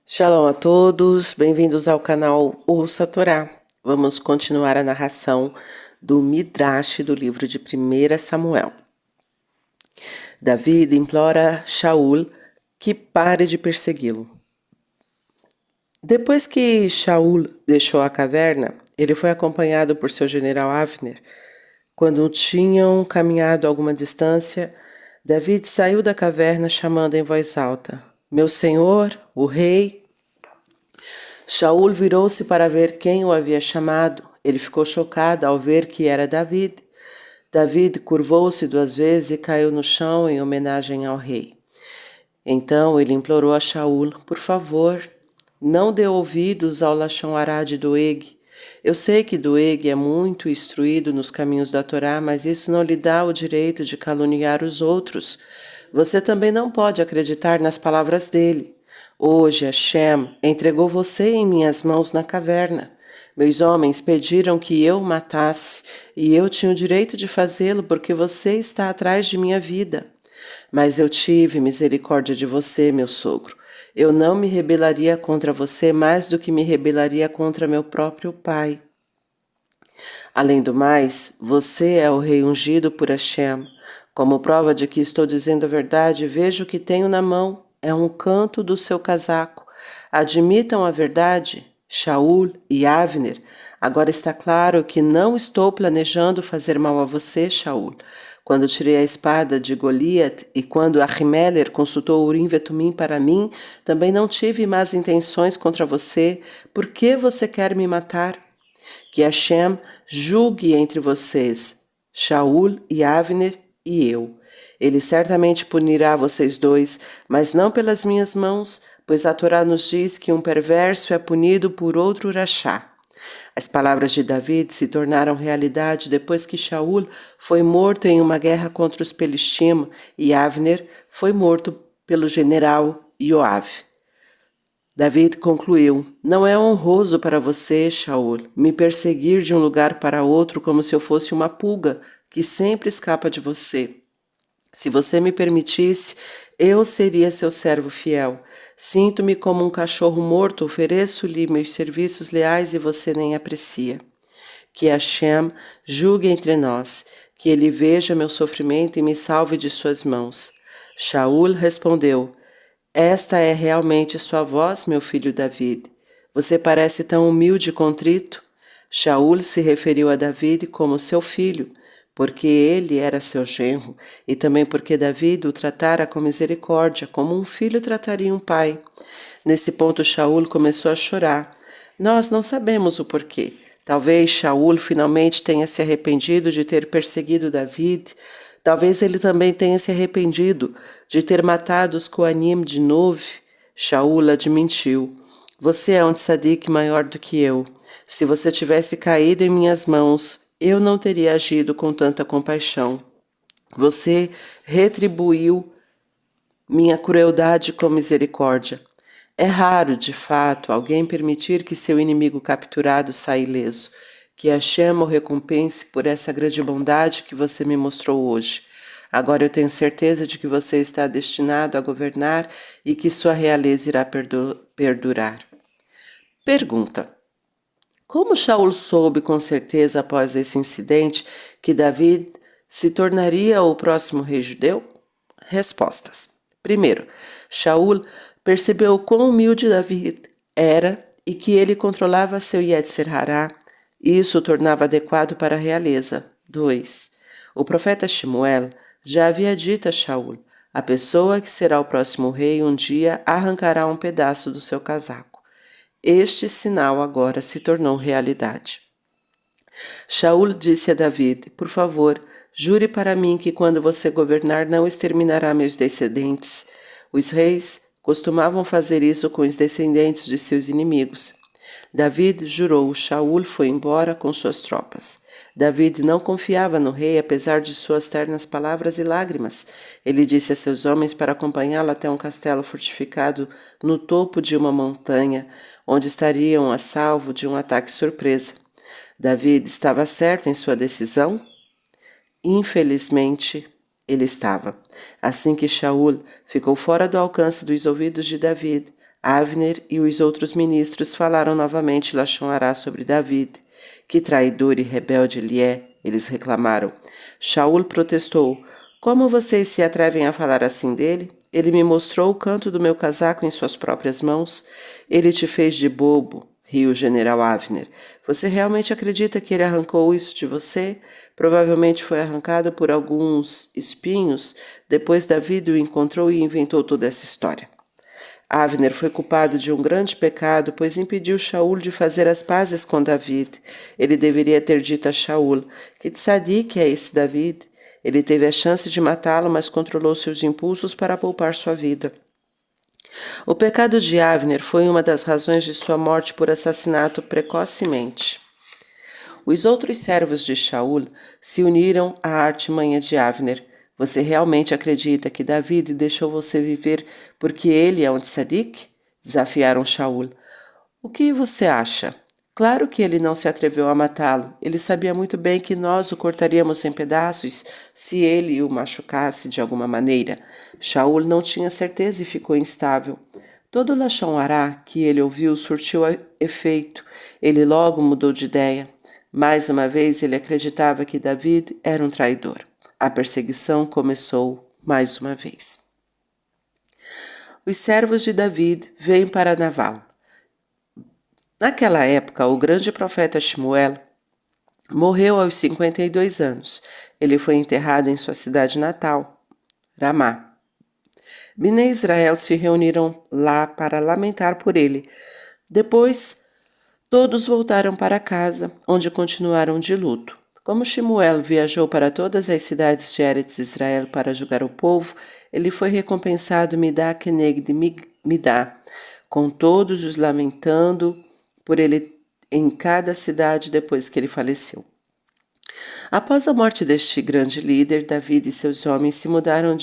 Shalom a todos, bem-vindos ao canal Ouça a Torá. Vamos continuar a narração do Midrash do livro de 1 Samuel. David implora a Shaul que pare de persegui-lo. Depois que Shaul deixou a caverna, ele foi acompanhado por seu general Avner. Quando tinham caminhado alguma distância, David saiu da caverna chamando em voz alta: "Meu senhor, o rei." Shaul virou-se para ver quem o havia chamado. Ele ficou chocado ao ver que era David. David curvou-se 2 vezes e caiu no chão em homenagem ao rei. Então ele implorou a Shaul: "Por favor, não dê ouvidos ao Lashon Hará de Doeg. Eu sei que Doeg é muito instruído nos caminhos da Torá, mas isso não lhe dá o direito de caluniar os outros. Você também não pode acreditar nas palavras dele. Hoje Hashem entregou você em minhas mãos na caverna. Meus homens pediram que eu o matasse, e eu tinha o direito de fazê-lo porque você está atrás de minha vida. Mas eu tive misericórdia de você, meu sogro. Eu não me rebelaria contra você mais do que me rebelaria contra meu próprio pai. Além do mais, você é o rei ungido por Hashem. Como prova de que estou dizendo a verdade, veja o que tenho na mão. É um canto do seu casaco. Admitam a verdade, Shaul e Avner. Agora está claro que não estou planejando fazer mal a você, Shaul. Quando tirei a espada de Goliat e quando Ahimelech consultou Urim Vetumim para mim, também não tive más intenções contra você. Por que você quer me matar? Que Hashem julgue entre vocês, Shaul e Avner e eu. Ele certamente punirá vocês dois, mas não pelas minhas mãos, pois a Torá nos diz que um perverso é punido por outro rachá. As palavras de David se tornaram realidade depois que Shaul foi morto em uma guerra contra os Pelistim e Avner foi morto pelo general Yoav. David concluiu: "Não é honroso para você, Shaul, me perseguir de um lugar para outro como se eu fosse uma pulga que sempre escapa de você. Se você me permitisse, eu seria seu servo fiel. Sinto-me como um cachorro morto, ofereço-lhe meus serviços leais e você nem aprecia. Que Hashem julgue entre nós, que ele veja meu sofrimento e me salve de suas mãos." Shaul respondeu: "Esta é realmente sua voz, meu filho David. Você parece tão humilde e contrito." Shaul se referiu a David como seu filho, porque ele era seu genro, e também porque David o tratara com misericórdia, como um filho trataria um pai. Nesse ponto, Shaul começou a chorar. Nós não sabemos o porquê. Talvez Shaul finalmente tenha se arrependido de ter perseguido David. Talvez ele também tenha se arrependido de ter matado os Coanim de Nov. Shaul admitiu: "Você é um tzadik maior do que eu. Se você tivesse caído em minhas mãos, eu não teria agido com tanta compaixão. Você retribuiu minha crueldade com misericórdia. É raro, de fato, alguém permitir que seu inimigo capturado saia ileso. Que Hashem o recompense por essa grande bondade que você me mostrou hoje. Agora eu tenho certeza de que você está destinado a governar e que sua realeza irá perdurar." Pergunta: como Shaul soube com certeza após esse incidente que David se tornaria o próximo rei judeu? Respostas. Primeiro, Shaul percebeu quão humilde David era e que ele controlava seu Yetzer Hará. Isso o tornava adequado para a realeza. 2. O profeta Shemuel já havia dito a Shaul: "A pessoa que será o próximo rei um dia arrancará um pedaço do seu casaco." Este sinal agora se tornou realidade. Shaul disse a David: "Por favor, jure para mim que quando você governar não exterminará meus descendentes." Os reis costumavam fazer isso com os descendentes de seus inimigos. David jurou. Shaul foi embora com suas tropas. David não confiava no rei, apesar de suas ternas palavras e lágrimas. Ele disse a seus homens para acompanhá-lo até um castelo fortificado no topo de uma montanha, onde estariam a salvo de um ataque surpresa. David estava certo em sua decisão? Infelizmente, ele estava. Assim que Shaul ficou fora do alcance dos ouvidos de David, Avner e os outros ministros falaram novamente Lashon Hará sobre David. Que traidor e rebelde ele é, eles reclamaram. Shaul protestou. Como vocês se atrevem a falar assim dele? Ele me mostrou o canto do meu casaco em suas próprias mãos. Ele te fez de bobo, riu o general Avner. Você realmente acredita que ele arrancou isso de você? Provavelmente foi arrancado por alguns espinhos. Depois David o encontrou e inventou toda essa história. Avner foi culpado de um grande pecado, pois impediu Shaul de fazer as pazes com David. Ele deveria ter dito a Shaul: que tzadik é esse David? Ele teve a chance de matá-lo, mas controlou seus impulsos para poupar sua vida. O pecado de Avner foi uma das razões de sua morte por assassinato precocemente. Os outros servos de Shaul se uniram à artimanha de Avner. Você realmente acredita que David deixou você viver porque ele é um tzadik? Desafiaram Shaul. O que você acha? Claro que ele não se atreveu a matá-lo. Ele sabia muito bem que nós o cortaríamos em pedaços se ele o machucasse de alguma maneira. Shaul não tinha certeza e ficou instável. Todo o Lashon Hará que ele ouviu surtiu efeito. Ele logo mudou de ideia. Mais uma vez ele acreditava que David era um traidor. A perseguição começou mais uma vez. Os servos de David vêm para Naval. Naquela época, o grande profeta Shmuel morreu aos 52 anos. Ele foi enterrado em sua cidade natal, Ramá. Bnei Israel se reuniram lá para lamentar por ele. Depois, todos voltaram para casa, onde continuaram de luto. Como Shmuel viajou para todas as cidades de Eretz Israel para julgar o povo, ele foi recompensado midá keneged midá, com todos os lamentando por ele em cada cidade depois que ele faleceu. Após a morte deste grande líder, David e seus homens se mudaram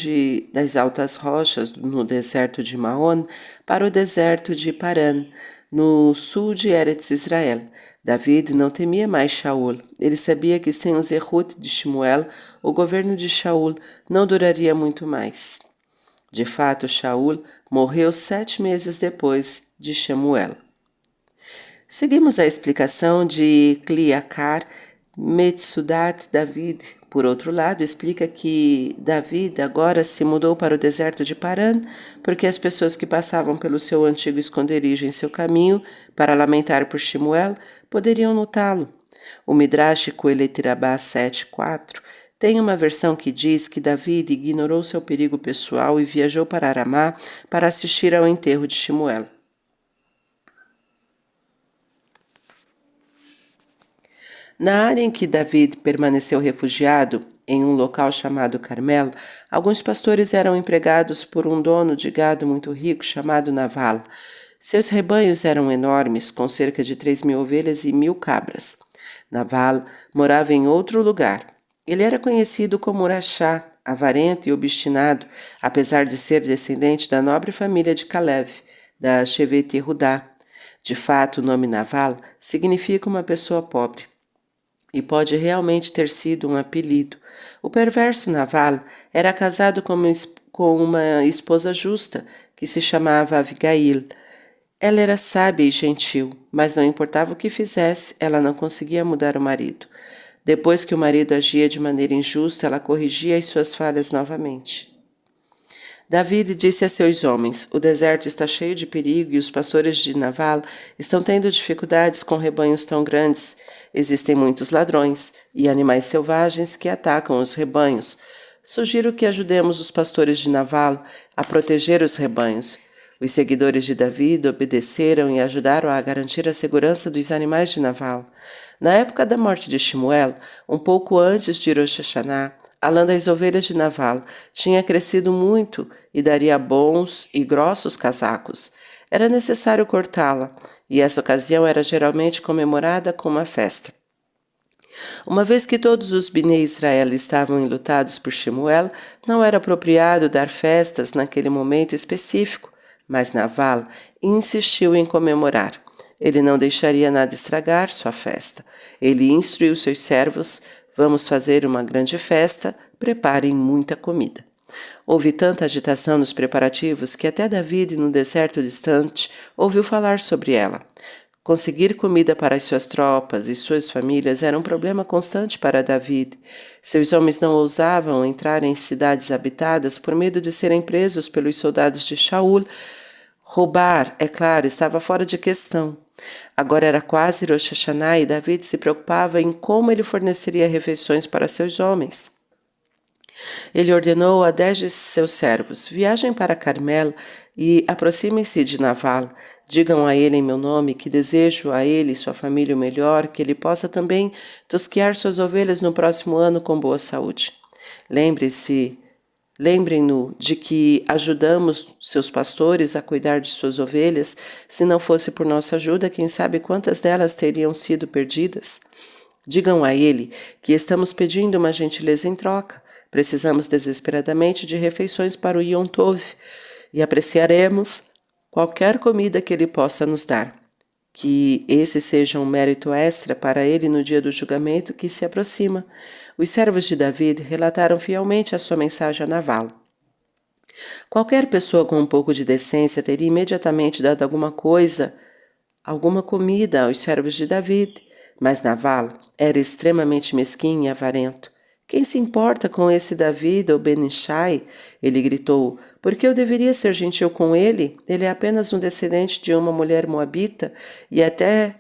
das altas rochas no deserto de Maon para o deserto de Paran, no sul de Eretz Israel. David não temia mais Shaul. Ele sabia que sem o Zerut de Shmuel, o governo de Shaul não duraria muito mais. De fato, Shaul morreu 7 meses depois de Shmuel. Seguimos a explicação de Kliakar Metsudat David. Por outro lado, explica que David agora se mudou para o deserto de Paran porque as pessoas que passavam pelo seu antigo esconderijo em seu caminho para lamentar por Shmuel poderiam notá-lo. O Midrash Kohelet Rabbah 7.4 tem uma versão que diz que David ignorou seu perigo pessoal e viajou para Aramá para assistir ao enterro de Shmuel. Na área em que David permaneceu refugiado, em um local chamado Carmel, alguns pastores eram empregados por um dono de gado muito rico chamado Naval. Seus rebanhos eram enormes, com cerca de 3.000 ovelhas e 1.000 cabras. Naval morava em outro lugar. Ele era conhecido como Urachá, avarento e obstinado, apesar de ser descendente da nobre família de Caleb, da Shevet Yehudá. De fato, o nome Naval significa uma pessoa pobre. E pode realmente ter sido um apelido. O perverso Naval era casado com uma esposa justa, que se chamava Abigail. Ela era sábia e gentil, mas não importava o que fizesse, ela não conseguia mudar o marido. Depois que o marido agia de maneira injusta, ela corrigia as suas falhas novamente. David disse a seus homens: o deserto está cheio de perigo e os pastores de Naval estão tendo dificuldades com rebanhos tão grandes. Existem muitos ladrões e animais selvagens que atacam os rebanhos. Sugiro que ajudemos os pastores de Naval a proteger os rebanhos. Os seguidores de David obedeceram e ajudaram a garantir a segurança dos animais de Naval. Na época da morte de Shmuel, um pouco antes de Rosh Hashanah, a lã das ovelhas de Naval tinha crescido muito e daria bons e grossos casacos. Era necessário cortá-la, e essa ocasião era geralmente comemorada com uma festa. Uma vez que todos os Bnei Israel estavam enlutados por Shmuel, não era apropriado dar festas naquele momento específico, mas Naval insistiu em comemorar. Ele não deixaria nada estragar sua festa. Ele instruiu seus servos: vamos fazer uma grande festa, preparem muita comida. Houve tanta agitação nos preparativos que até David, num deserto distante, ouviu falar sobre ela. Conseguir comida para as suas tropas e suas famílias era um problema constante para David. Seus homens não ousavam entrar em cidades habitadas por medo de serem presos pelos soldados de Shaul. Roubar, é claro, estava fora de questão. Agora era quase Rosh Hashanah e David se preocupava em como ele forneceria refeições para seus homens. Ele ordenou a 10 de seus servos: viajem para Carmel e aproximem-se de Naval. Digam a ele em meu nome que desejo a ele e sua família o melhor, que ele possa também tosquear suas ovelhas no próximo ano com boa saúde. Lembrem-no de que ajudamos seus pastores a cuidar de suas ovelhas. Se não fosse por nossa ajuda, quem sabe quantas delas teriam sido perdidas? Digam a ele que estamos pedindo uma gentileza em troca. Precisamos desesperadamente de refeições para o Yom Tov e apreciaremos qualquer comida que ele possa nos dar. Que esse seja um mérito extra para ele no dia do julgamento que se aproxima. Os servos de David relataram fielmente a sua mensagem a Naval. Qualquer pessoa com um pouco de decência teria imediatamente dado alguma comida aos servos de David, mas Naval era extremamente mesquinho e avarento. Quem se importa com esse David ou Benishai? Ele gritou. Por que eu deveria ser gentil com ele? Ele é apenas um descendente de uma mulher moabita e até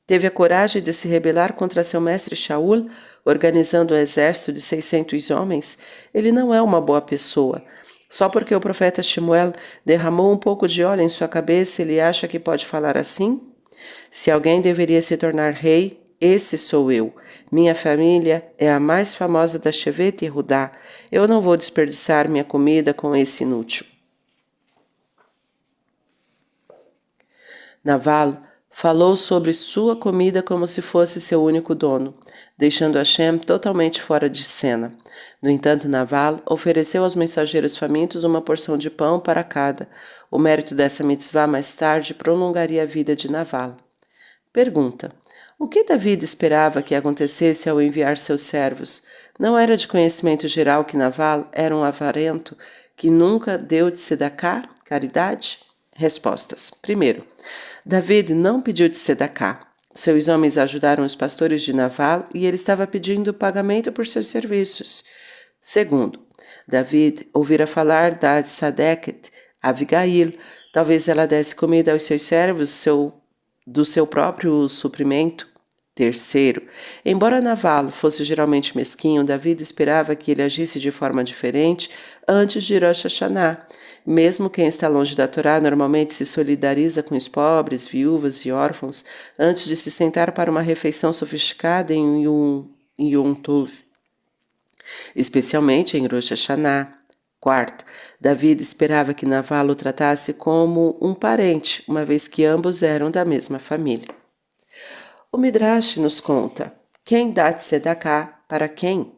teve a coragem de se rebelar contra seu mestre Shaul, organizando um exército de 600 homens. Ele não é uma boa pessoa. Só porque o profeta Shemuel derramou um pouco de óleo em sua cabeça, ele acha que pode falar assim? Se alguém deveria se tornar rei, esse sou eu. Minha família é a mais famosa da Shevet Yehudá. Eu não vou desperdiçar minha comida com esse inútil. Naval falou sobre sua comida como se fosse seu único dono, deixando Hashem totalmente fora de cena. No entanto, Naval ofereceu aos mensageiros famintos uma porção de pão para cada. O mérito dessa mitzvah mais tarde prolongaria a vida de Naval. Pergunta: o que David esperava que acontecesse ao enviar seus servos? Não era de conhecimento geral que Naval era um avarento que nunca deu de tzedakah, caridade? Respostas. Primeiro, David não pediu de tzedakah. Seus homens ajudaram os pastores de Naval e ele estava pedindo pagamento por seus serviços. Segundo, David ouvira falar da Tzadeket, Abigail. Talvez ela desse comida aos seus servos do seu próprio suprimento. Terceiro, embora Naval fosse geralmente mesquinho, David esperava que ele agisse de forma diferente antes de Rosh Hashanah. Mesmo quem está longe da Torá normalmente se solidariza com os pobres, viúvas e órfãos antes de se sentar para uma refeição sofisticada em Yom Tov, especialmente em Rosh Hashanah. Quarto, David esperava que Naval o tratasse como um parente, uma vez que ambos eram da mesma família. O Midrash nos conta: quem dá tzedakah para quem?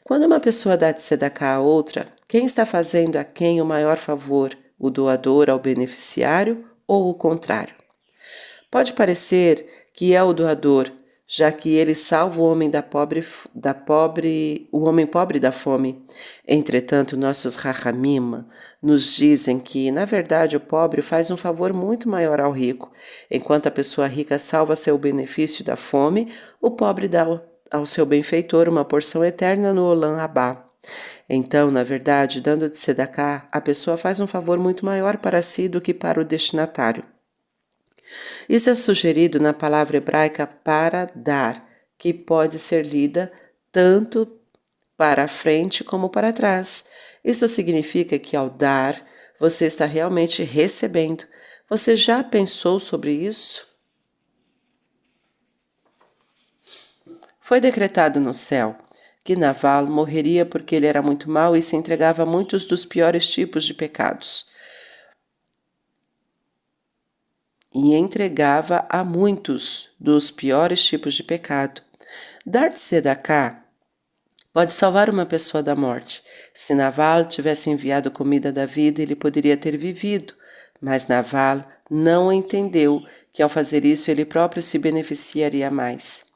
Quando uma pessoa dá tzedakah a outra, quem está fazendo a quem o maior favor, o doador ao beneficiário ou o contrário? Pode parecer que é o doador, já que ele salva o homem o homem pobre da fome. Entretanto, nossos Rachamim nos dizem que, na verdade, o pobre faz um favor muito maior ao rico. Enquanto a pessoa rica salva seu benefício da fome, o pobre dá ao seu benfeitor uma porção eterna no Olam Abá. Então, na verdade, dando de tzedakah, a pessoa faz um favor muito maior para si do que para o destinatário. Isso é sugerido na palavra hebraica para dar, que pode ser lida tanto para a frente como para trás. Isso significa que ao dar, você está realmente recebendo. Você já pensou sobre isso? Foi decretado no céu que Naval morreria porque ele era muito mau e se entregava a muitos dos piores tipos de pecados. Dar tzedakah pode salvar uma pessoa da morte. Se Naval tivesse enviado comida a David, ele poderia ter vivido, mas Naval não entendeu que ao fazer isso ele próprio se beneficiaria mais.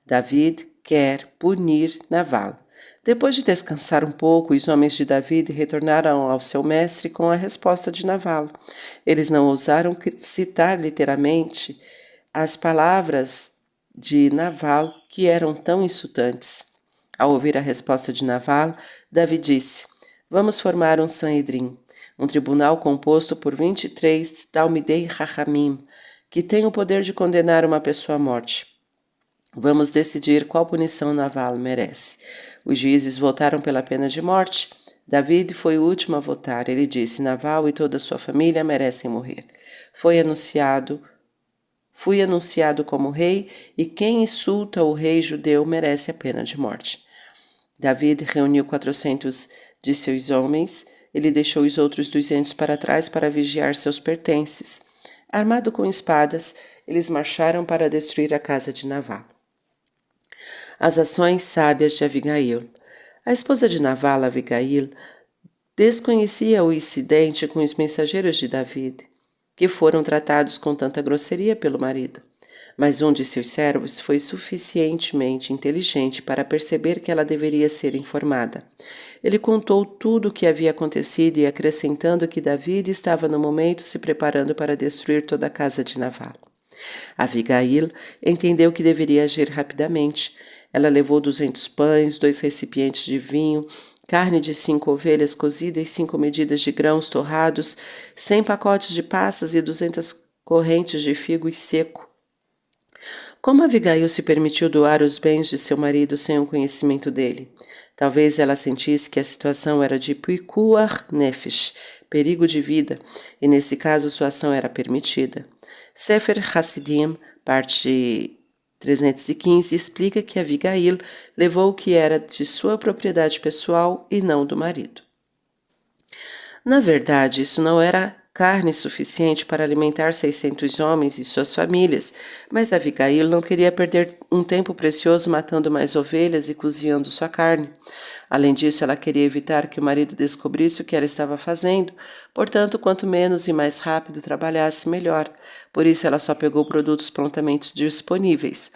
David quer punir Naval. Depois de descansar um pouco, os homens de David retornaram ao seu mestre com a resposta de Navalo. Eles não ousaram citar literalmente as palavras de Navalo, que eram tão insultantes. Ao ouvir a resposta de Navalo, Davi disse: Vamos formar um Sanhedrim, um tribunal composto por 23 Talmidei Chachamim, que tem o poder de condenar uma pessoa à morte. Vamos decidir qual punição Navalo merece. Os juízes votaram pela pena de morte. David foi o último a votar. Ele disse: Navalo e toda a sua família merecem morrer. Fui anunciado como rei, e quem insulta o rei judeu merece a pena de morte. David reuniu 400 de seus homens. Ele deixou os outros 200 para trás para vigiar seus pertences. Armado com espadas, eles marcharam para destruir a casa de Navalo. As ações sábias de Abigail. A esposa de Navalo, Abigail, desconhecia o incidente com os mensageiros de David, que foram tratados com tanta grosseria pelo marido. Mas um de seus servos foi suficientemente inteligente para perceber que ela deveria ser informada. Ele contou tudo o que havia acontecido e acrescentando que David estava no momento se preparando para destruir toda a casa de Navalo. Abigail entendeu que deveria agir rapidamente. Ela levou 200 pães, 2 recipientes de vinho, carne de 5 ovelhas cozida e 5 medidas de grãos torrados, 100 pacotes de passas e 200 correntes de figo seco. Como Abigail se permitiu doar os bens de seu marido sem o conhecimento dele? Talvez ela sentisse que a situação era de pikuar nefesh, perigo de vida, e nesse caso sua ação era permitida. Sefer Hassidim, parte 315, explica que Abigail levou o que era de sua propriedade pessoal e não do marido. Na verdade, isso não era carne suficiente para alimentar 600 homens e suas famílias, mas Abigail não queria perder um tempo precioso matando mais ovelhas e cozinhando sua carne. Além disso, ela queria evitar que o marido descobrisse o que ela estava fazendo, portanto, quanto menos e mais rápido trabalhasse, melhor. Por isso, ela só pegou produtos prontamente disponíveis.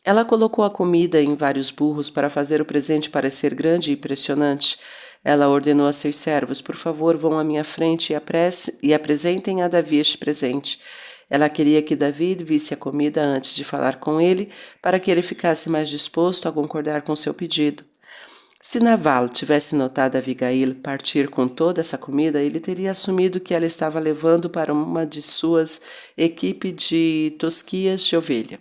Ela colocou a comida em vários burros para fazer o presente parecer grande e impressionante. Ela ordenou a seus servos: por favor, vão à minha frente e apresentem a Davi este presente. Ela queria que Davi visse a comida antes de falar com ele, para que ele ficasse mais disposto a concordar com seu pedido. Se Navalo tivesse notado Abigail partir com toda essa comida, ele teria assumido que ela estava levando para uma de suas equipes de tosquias de ovelha.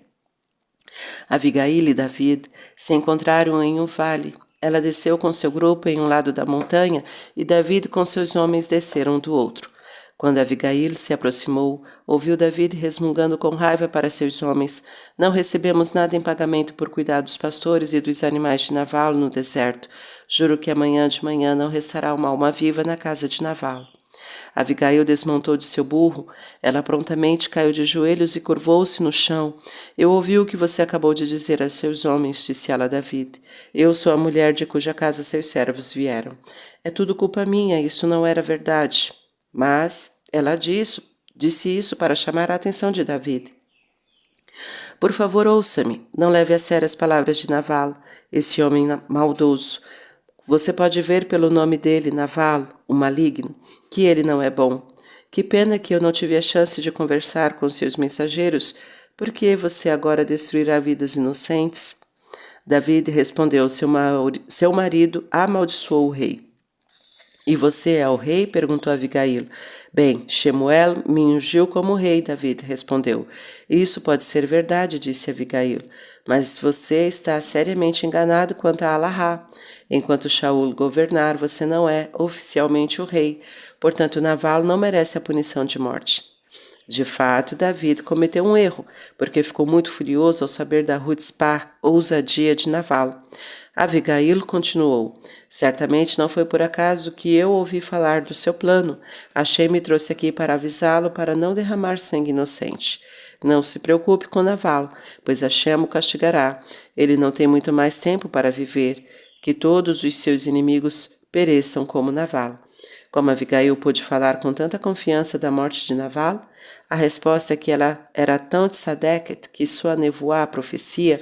Abigail e David se encontraram em um vale. Ela desceu com seu grupo em um lado da montanha e David com seus homens desceram do outro. Quando Abigail se aproximou, ouviu David resmungando com raiva para seus homens: Não recebemos nada em pagamento por cuidar dos pastores e dos animais de Navalo no deserto. Juro que amanhã de manhã não restará uma alma viva na casa de Navalo. Abigail desmontou de seu burro. Ela prontamente caiu de joelhos e curvou-se no chão. Eu ouvi o que você acabou de dizer a seus homens, disse ela a David. Eu sou a mulher de cuja casa seus servos vieram. É tudo culpa minha, isso não era verdade. Mas ela disse isso para chamar a atenção de David. Por favor, ouça-me. Não leve a sério as palavras de Navalo, esse homem maldoso. Você pode ver pelo nome dele, Navalo, o maligno, que ele não é bom. Que pena que eu não tive a chance de conversar com seus mensageiros. Por que você agora destruirá vidas inocentes? David respondeu: seu marido amaldiçoou o rei. E você é o rei? Perguntou Abigail. Bem, Shemuel me ungiu como rei, David respondeu. Isso pode ser verdade, disse Abigail, mas você está seriamente enganado quanto a Alahá. Enquanto Shaul governar, você não é oficialmente o rei, portanto Navalo não merece a punição de morte. De fato, David cometeu um erro, porque ficou muito furioso ao saber da Hutzpah, ousadia de Navalo. Abigail continuou: Certamente não foi por acaso que eu ouvi falar do seu plano. Hashem me trouxe aqui para avisá-lo para não derramar sangue inocente. Não se preocupe com Navalo, pois Hashem o castigará. Ele não tem muito mais tempo para viver. Que todos os seus inimigos pereçam como Navalo. Como Abigail pôde falar com tanta confiança da morte de Navalo? A resposta é que ela era tão tzadeket que sua nevoá, a profecia,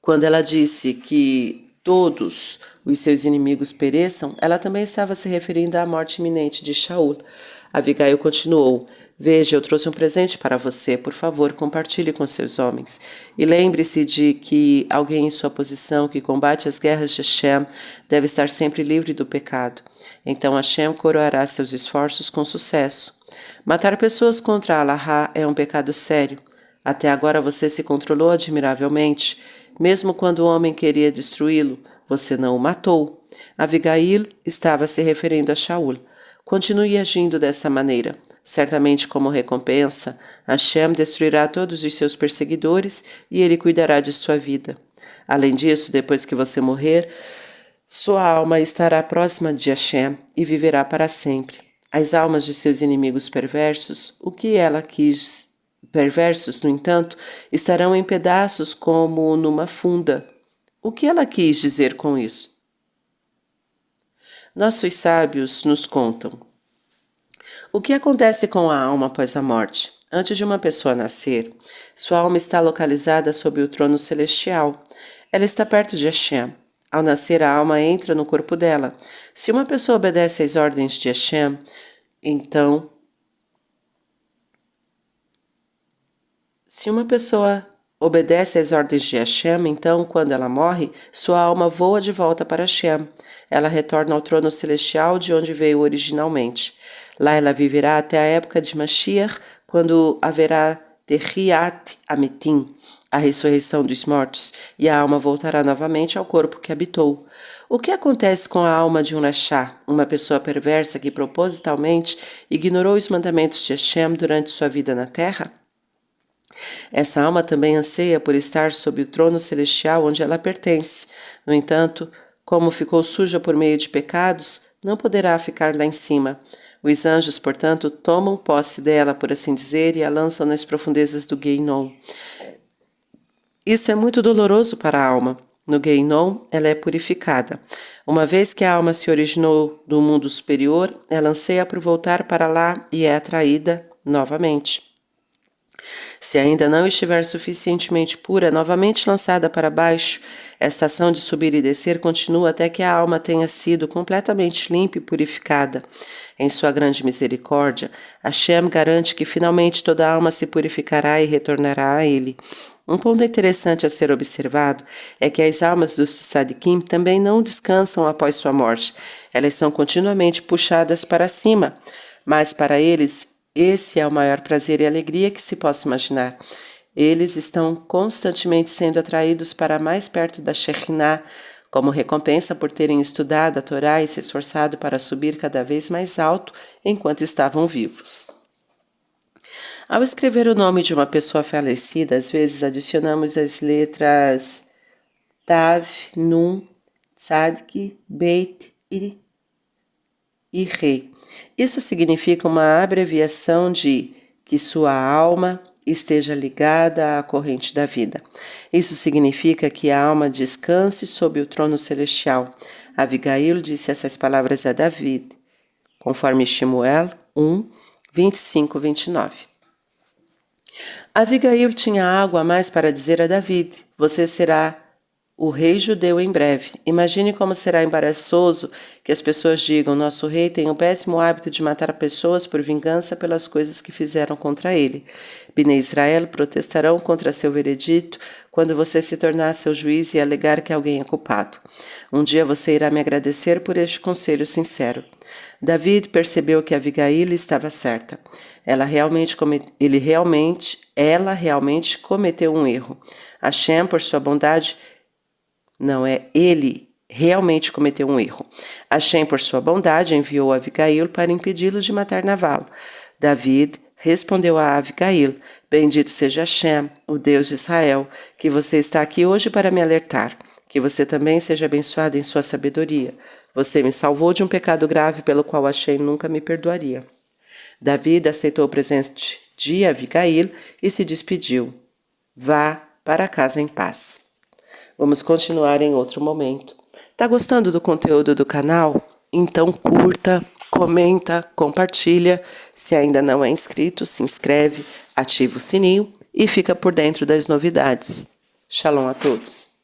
quando ela disse que todos os seus inimigos pereçam, ela também estava se referindo à morte iminente de Shaul. Abigail continuou: Veja, eu trouxe um presente para você. Por favor, compartilhe com seus homens. E lembre-se de que alguém em sua posição que combate as guerras de Hashem deve estar sempre livre do pecado. Então Hashem coroará seus esforços com sucesso. Matar pessoas contra Allahá é um pecado sério. Até agora você se controlou admiravelmente. Mesmo quando o homem queria destruí-lo, você não o matou. Abigail estava se referindo a Shaul. Continue agindo dessa maneira. Certamente, como recompensa, Hashem destruirá todos os seus perseguidores e ele cuidará de sua vida. Além disso, depois que você morrer, sua alma estará próxima de Hashem e viverá para sempre. As almas de seus inimigos perversos, perversos, no entanto, estarão em pedaços como numa funda. O que ela quis dizer com isso? Nossos sábios nos contam. O que acontece com a alma após a morte? Antes de uma pessoa nascer, sua alma está localizada sob o trono celestial. Ela está perto de Hashem. Ao nascer, a alma entra no corpo dela. Se uma pessoa obedece às ordens de Hashem, então quando ela morre, sua alma voa de volta para Hashem. Ela retorna ao trono celestial de onde veio originalmente. Lá ela viverá até a época de Mashiach, quando haverá Tehiat Ametim, a ressurreição dos mortos, e a alma voltará novamente ao corpo que habitou. O que acontece com a alma de um Rashá, uma pessoa perversa que propositalmente ignorou os mandamentos de Hashem durante sua vida na terra? Essa alma também anseia por estar sob o trono celestial onde ela pertence. No entanto, como ficou suja por meio de pecados, não poderá ficar lá em cima. Os anjos, portanto, tomam posse dela, por assim dizer, e a lançam nas profundezas do Gueinom. Isso é muito doloroso para a alma. No Gueinom, ela é purificada. Uma vez que a alma se originou do mundo superior, ela anseia por voltar para lá e é atraída novamente. Se ainda não estiver suficientemente pura, novamente lançada para baixo, esta ação de subir e descer continua até que a alma tenha sido completamente limpa e purificada. Em sua grande misericórdia, Hashem garante que finalmente toda alma se purificará e retornará a ele. Um ponto interessante a ser observado é que as almas dos tzadikim também não descansam após sua morte. Elas são continuamente puxadas para cima, mas para eles esse é o maior prazer e alegria que se possa imaginar. Eles estão constantemente sendo atraídos para mais perto da Shekhinah, como recompensa por terem estudado a Torá e se esforçado para subir cada vez mais alto enquanto estavam vivos. Ao escrever o nome de uma pessoa falecida, às vezes adicionamos as letras Tav, Nun, Tzadik, Beit e Rei. Isso significa uma abreviação de que sua alma esteja ligada à corrente da vida. Isso significa que a alma descanse sob o trono celestial. Abigail disse essas palavras a David, conforme Shemuel 1, 25-29. Abigail tinha algo a mais para dizer a David. Você será o rei judeu em breve. Imagine como será embaraçoso que as pessoas digam: nosso rei tem o péssimo hábito de matar pessoas por vingança pelas coisas que fizeram contra ele. Bnei Israel protestarão contra seu veredito quando você se tornar seu juiz e alegar que alguém é culpado. Um dia você irá me agradecer por este conselho sincero. David percebeu que Abigail estava certa. Ela realmente cometeu um erro. Hashem, por sua bondade, ele realmente cometeu um erro. Hashem, por sua bondade, enviou Abigail para impedi-lo de matar Naval. David respondeu a Abigail: Bendito seja Hashem, o Deus de Israel, que você está aqui hoje para me alertar. Que você também seja abençoado em sua sabedoria. Você me salvou de um pecado grave pelo qual Hashem nunca me perdoaria. David aceitou o presente de Abigail e se despediu. Vá para casa em paz. Vamos continuar em outro momento. Tá gostando do conteúdo do canal? Então curta, comenta, compartilha. Se ainda não é inscrito, se inscreve, ativa o sininho e fica por dentro das novidades. Shalom a todos.